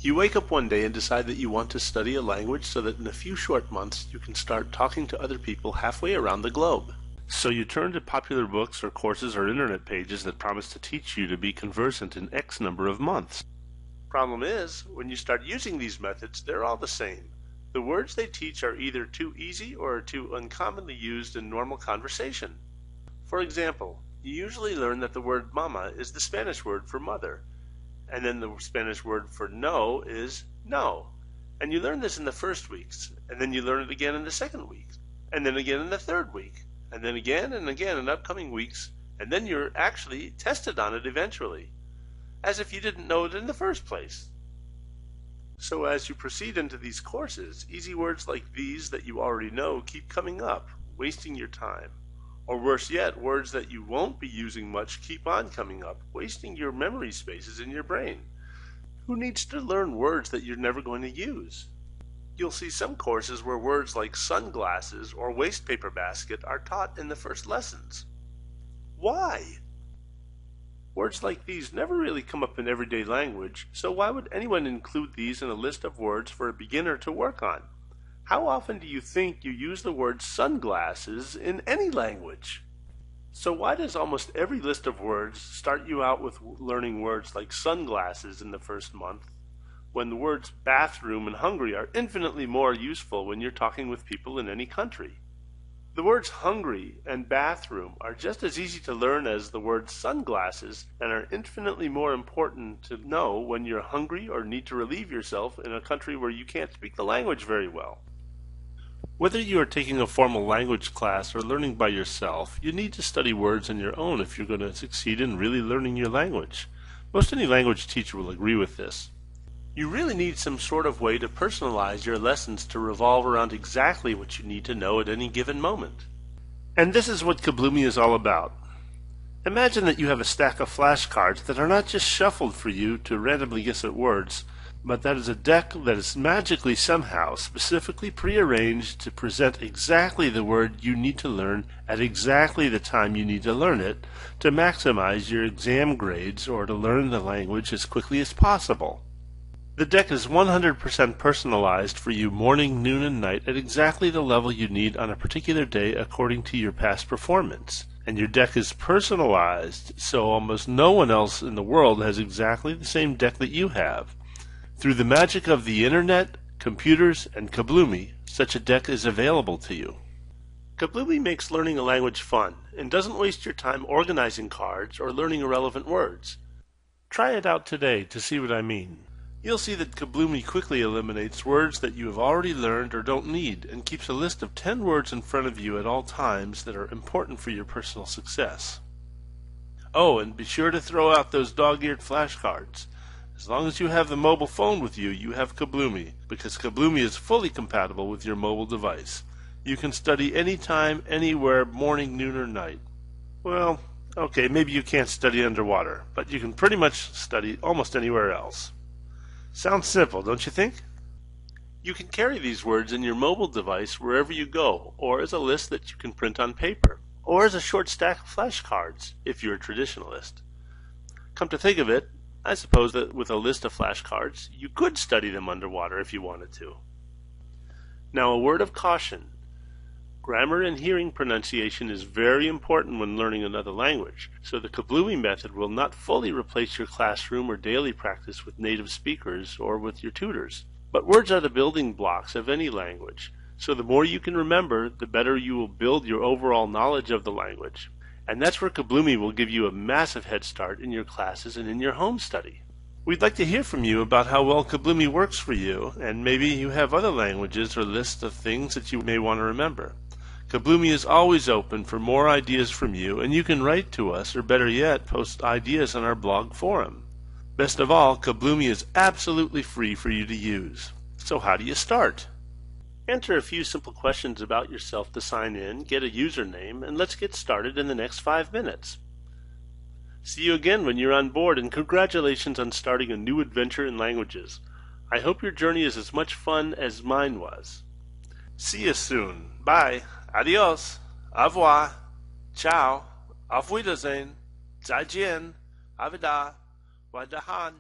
You wake up one day and decide that you want to study a language so that in a few short months you can start talking to other people halfway around the globe. So you turn to popular books or courses or internet pages that promise to teach you to be conversant in X number of months. Problem is, when you start using these methods, they're all the same. The words they teach are either too easy or are too uncommonly used in normal conversation. For example, you usually learn that the word mama is the Spanish word for mother, and then the Spanish word for no is no. And you learn this in the first weeks, and then you learn it again in the second week, and then again in the third week, and then again and again in upcoming weeks, and then you're actually tested on it eventually, as if you didn't know it in the first place. So as you proceed into these courses, easy words like these that you already know keep coming up, wasting your time. Or worse yet, words that you won't be using much keep on coming up, wasting your memory spaces in your brain. Who needs to learn words that you're never going to use? You'll see some courses where words like sunglasses or waste paper basket are taught in the first lessons. Why? Words like these never really come up in everyday language, so why would anyone include these in a list of words for a beginner to work on? How often do you think you use the word sunglasses in any language? So why does almost every list of words start you out with learning words like sunglasses in the first month, when the words bathroom and hungry are infinitely more useful when you're talking with people in any country? The words hungry and bathroom are just as easy to learn as the words sunglasses and are infinitely more important to know when you're hungry or need to relieve yourself in a country where you can't speak the language very well. Whether you are taking a formal language class or learning by yourself, you need to study words on your own if you're going to succeed in really learning your language. Most any language teacher will agree with this. You really need some sort of way to personalize your lessons to revolve around exactly what you need to know at any given moment. And this is what Kabloomy is all about. Imagine that you have a stack of flashcards that are not just shuffled for you to randomly guess at words, but that is a deck that is magically somehow specifically prearranged to present exactly the word you need to learn at exactly the time you need to learn it to maximize your exam grades or to learn the language as quickly as possible. The deck is 100% personalized for you morning, noon, and night at exactly the level you need on a particular day according to your past performance. And your deck is personalized so almost no one else in the world has exactly the same deck that you have. Through the magic of the internet, computers, and Kabloomy, such a deck is available to you. Kabloomy makes learning a language fun and doesn't waste your time organizing cards or learning irrelevant words. Try it out today to see what I mean. You'll see that Kabloomy quickly eliminates words that you have already learned or don't need and keeps a list of 10 words in front of you at all times that are important for your personal success. Oh, and be sure to throw out those dog-eared flashcards. As long as you have the mobile phone with you, you have Kabloomy, because Kabloomy is fully compatible with your mobile device. You can study anytime, anywhere, morning, noon, or night. Well, okay, maybe you can't study underwater, but you can pretty much study almost anywhere else. Sounds simple, don't you think? You can carry these words in your mobile device wherever you go, or as a list that you can print on paper, or as a short stack of flashcards, if you're a traditionalist. Come to think of it, I suppose that with a list of flashcards, you could study them underwater if you wanted to. Now, a word of caution. Grammar and hearing pronunciation is very important when learning another language, so the Kabloomy method will not fully replace your classroom or daily practice with native speakers or with your tutors. But words are the building blocks of any language, so the more you can remember, the better you will build your overall knowledge of the language. And that's where Kabloomy will give you a massive head start in your classes and in your home study. We'd like to hear from you about how well Kabloomy works for you, and maybe you have other languages or lists of things that you may want to remember. Kabloomy is always open for more ideas from you, and you can write to us, or better yet, post ideas on our blog forum. Best of all, Kabloomy is absolutely free for you to use. So how do you start? Enter a few simple questions about yourself to sign in, get a username, and let's get started in the next 5 minutes. See you again when you're on board, and congratulations on starting a new adventure in languages. I hope your journey is as much fun as mine was. See you soon. Bye. Adios. Au revoir. Ciao. Auf Wiedersehen. 再见. Avida. Wadahan.